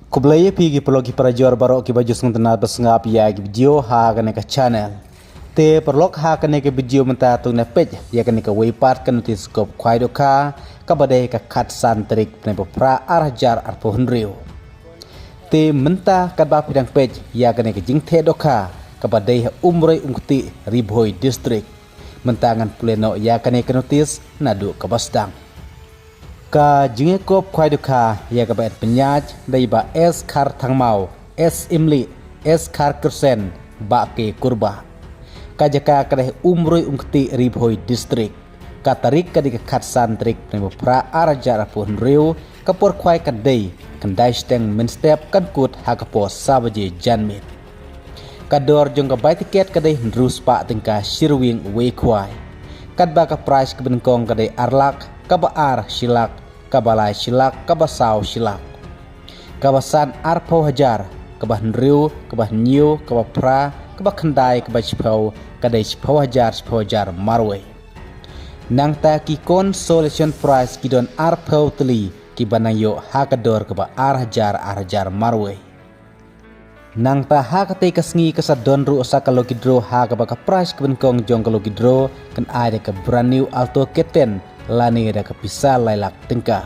Kublaya pigi perlogi para juara barok ki baju sengtenat bersengap ya ki video ha kene ke channel. Te perlok ha kene ke video menta tu ne page ya kene ke waypart kan tiskop kwai doka ka badai ka khat santrik ne pra arjar arpo henrio. Te menta ka ba pidang page ya kene ke jingthe doka ka badai umroi ungti ribhoi district. Mentangan pleno ya kene ke notis nadu ka basdang. Ka jingekop kwai duka ya ka bet penyaj dai ba es khar thangmau es imli es khar kersen ba ke kurba ka jaka kadeh umroi ungti ribhoi district ka tarik ka dik khat santrik ne pra arja pun riu ka por kwai ka dei kan dai steng min step kan kut ha ka po sabaje janmit ka dor jong ka bai tiket ka dei rus pa tingka shirwing we kwai kat ba ka price ka bin kong ka dei arlak kabaar silak, kabalai silak, kabasau silak. Kabasan arpau hajar, kabah nriu, kabah nyiu, kabah pra, kabah kendai, kabah cipau, kadai cipau hajar marwe. Nang ta ki consolation prize ki don arpau teli ki banayo hakador kabah arhajar marwe. Nang ta ha kate kasngi kasadon ru osa kalau kidro ha kabah ka prize keben kong jong kalau kidro kan ada ke brand new alto keten lani ada kepisah lailak tengkah.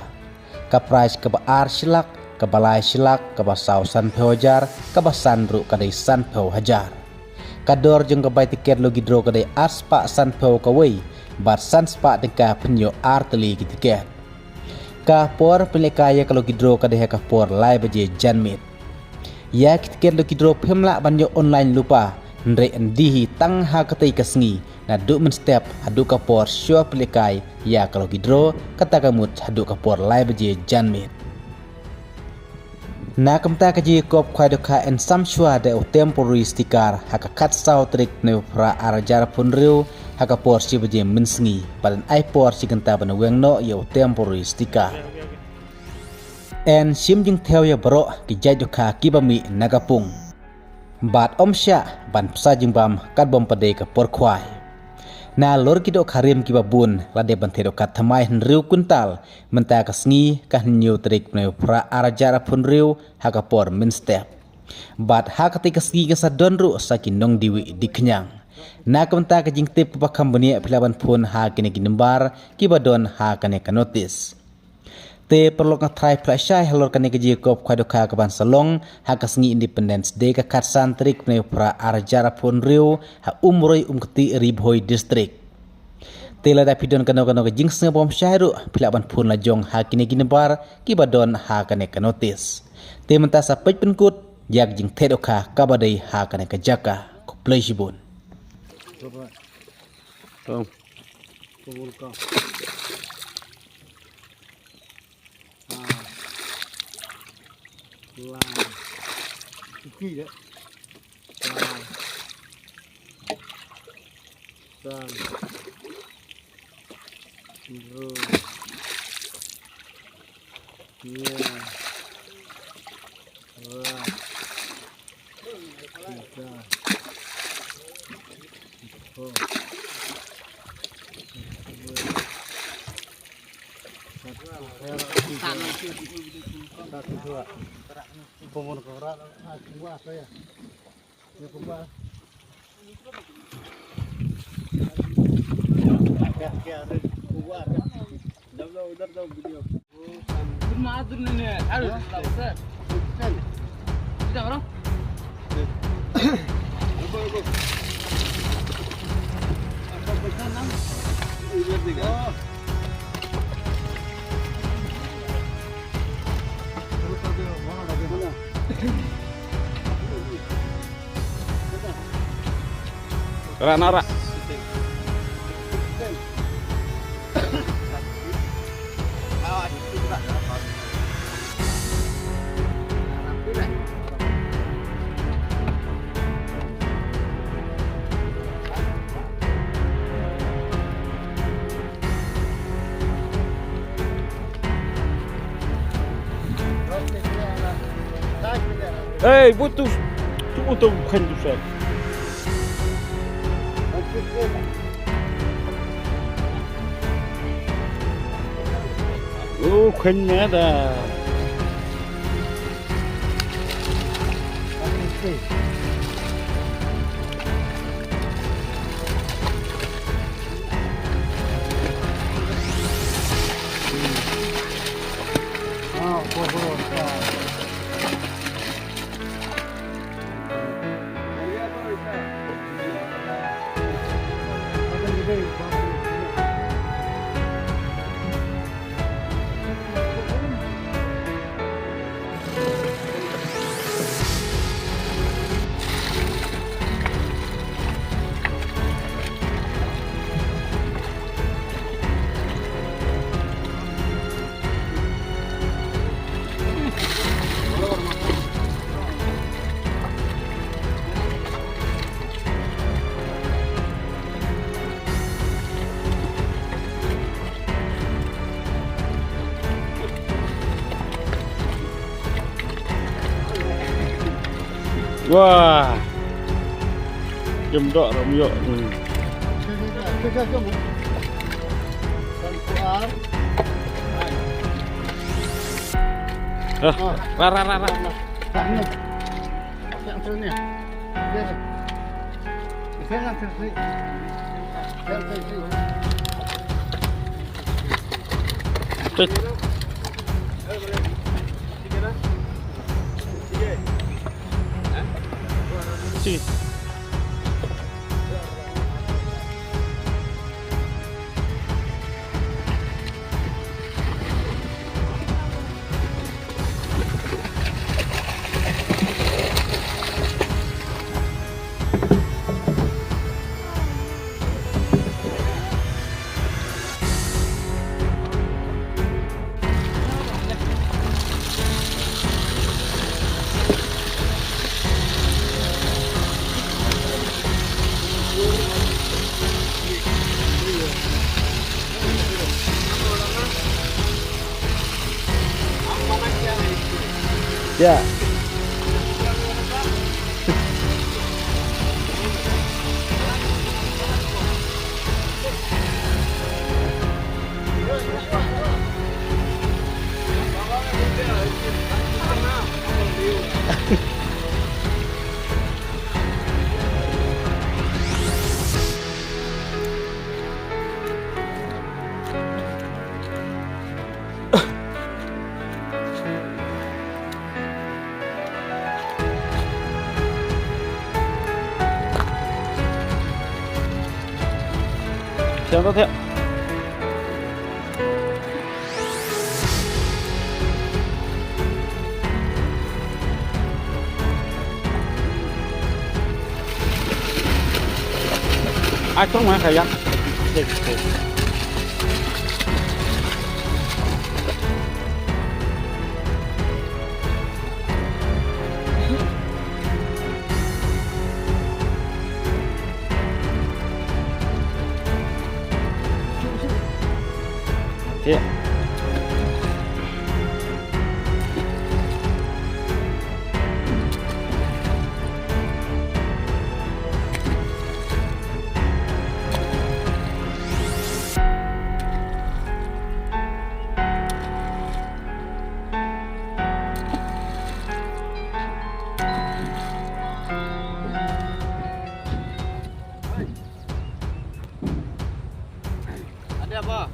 Kaprais kebaar silak, kebalai silak, kebasau san hajar, kebasan ru kadai san hajar. Kador jeng kebai tiket logi dro kadai aspa san kawai, bar san spa tengkah penyo arteli tiket. Kapor pelekaya kalau gidro kadai kapor lai baje janmit. Ya tiket logi dro pemlak banyo online lupa. Ndre endihi tang ha katai kasngi na duk men step hadu kapor syo pelikai ya kalau gidro kata kamut hadu kapor lai beje janmit na kamta kaji kop khwai doka en samshwa de temporary sticker hakakat sau trik ne pra arjar punriu hakapor si beje mensngi padan ai por si kanta ban wengno yo temporary sticker en sim jing theo ya bro ki jai doka kibami nagapung bat omsya ban psa jimbam kat bom pade ka por khwai na lor kido kharim ki babun lade ban thero kat thamai riu kuntal menta ka sngi ka new trik ne pra arjara phun riu ha ka por min step bat ha ka te ka sngi ka sadon ru saki nong diwi diknyang na ka menta ka jingtip pa kambani philaban phun ha kine kinimbar ki badon ha kane ka notice te perlu ka try flashai halor kane ka jikop khwai doka ka ban salong ha ka sngi independence day ka khat santrik ne pra arjara phun riu ha umroi umkti ribhoi district te la da pidon kano ka jingsnga bom shairu philaban phun la jong ha kine bar ki badon ha kane ka notice te menta sa pej penkut yak jing the doka ka badai ha kane ka jaka ko play jibun Tom. Iki ya. Sang. Dulu. Iya. Wah. Tiga. Oh. Satu dua. Pomon korak aku apa ya? Ya kumbah. Ya ada kuat. Dah udah video. Benar ni. Harus besar. Sudah orang? Go. Apa besar nam? Ini tiga. Nara. Hey, butuh kan tu set. Oh, kan ada. sih. Oh, bohong. Wah, jemdok ramyok. Rara. Sige. Ya. Theo theo. Ai không mà khai giặc. Iya. Ada apa?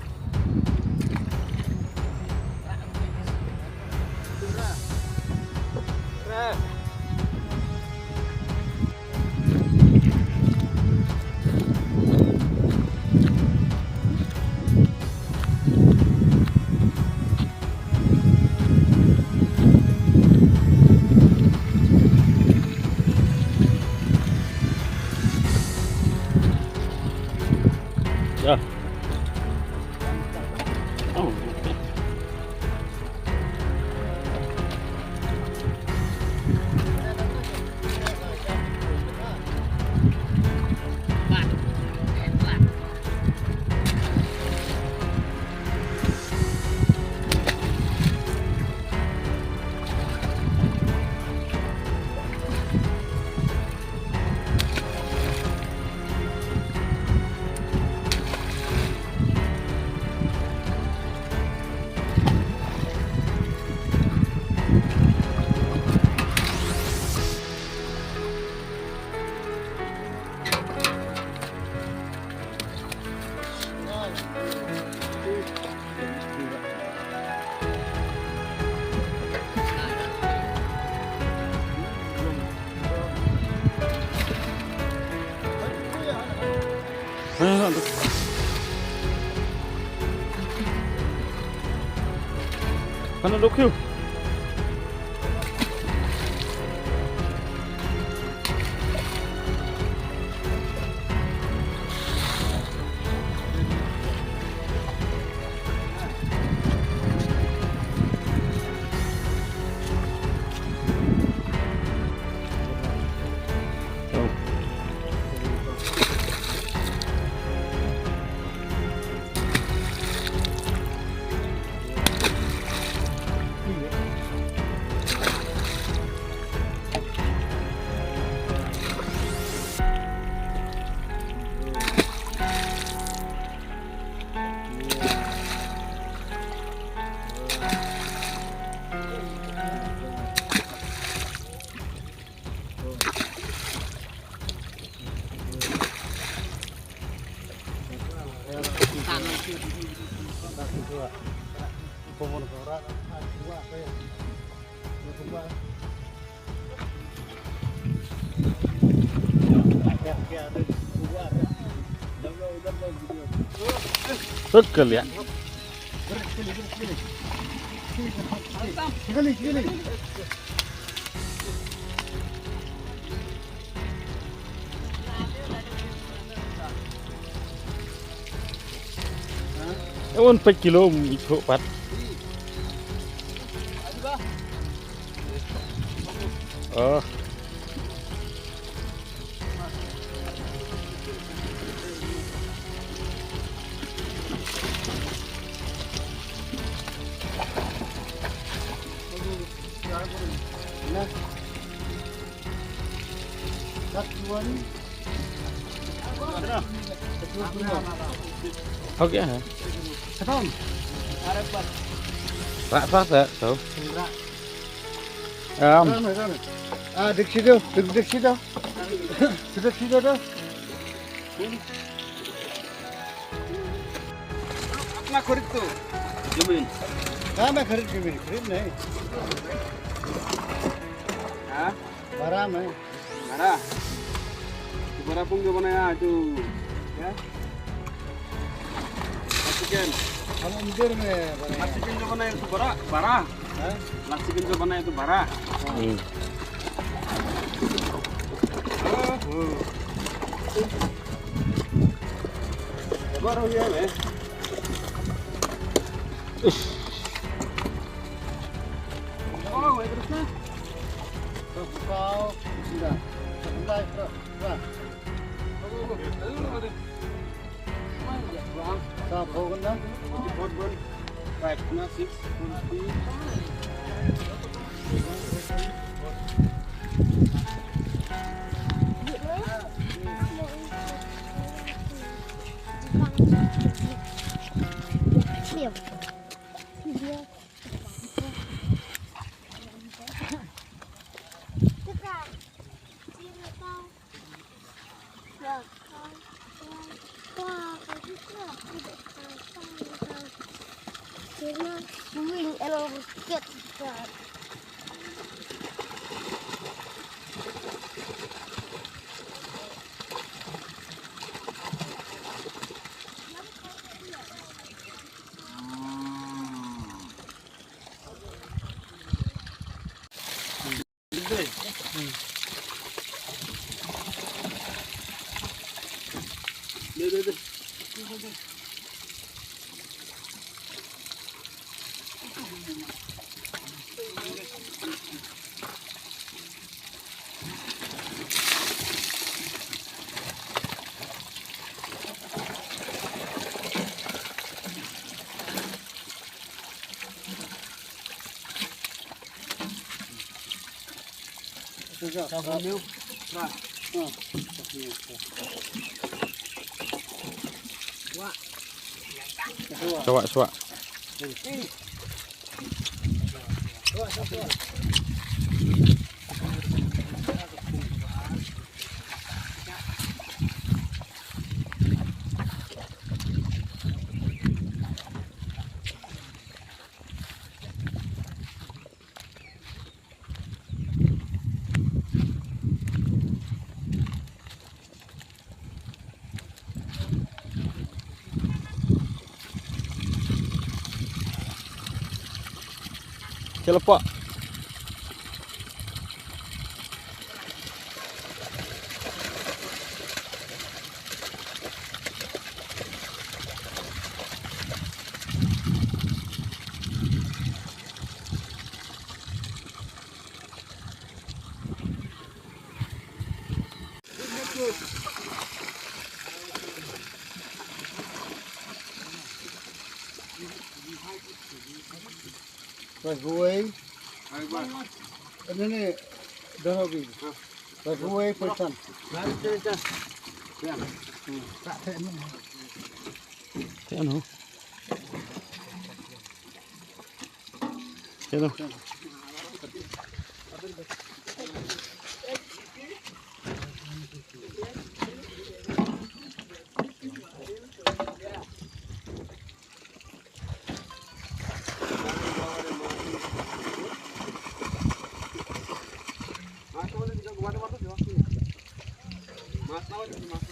Ya. Oh. Mana dokyu? Betul ya. Ewan 4 kilo ikut pat. Oh. Oke. Rak tak tahu. Dek situ, dek situ. Sudah situ dah. Nak khरीद तो जमीन कहाँ मैं खरीद जमीन खरीद नहीं हाँ भरा मैं भरा तो भरा पुंग जो बनाया जो क्या चिकन हम मंदिर में बनाया चिकन जो बनाया तो भरा भरा चिकन जो बनाया तो भरा बार हो गया है kau sudah sebentar sudah tak kau kena cepat pun baik kena 对。Suak. Celepak. Rồi vui. Ini nih dah habis. Rồi vui pesan. Thế ăn hả? Thế đâu? Mas,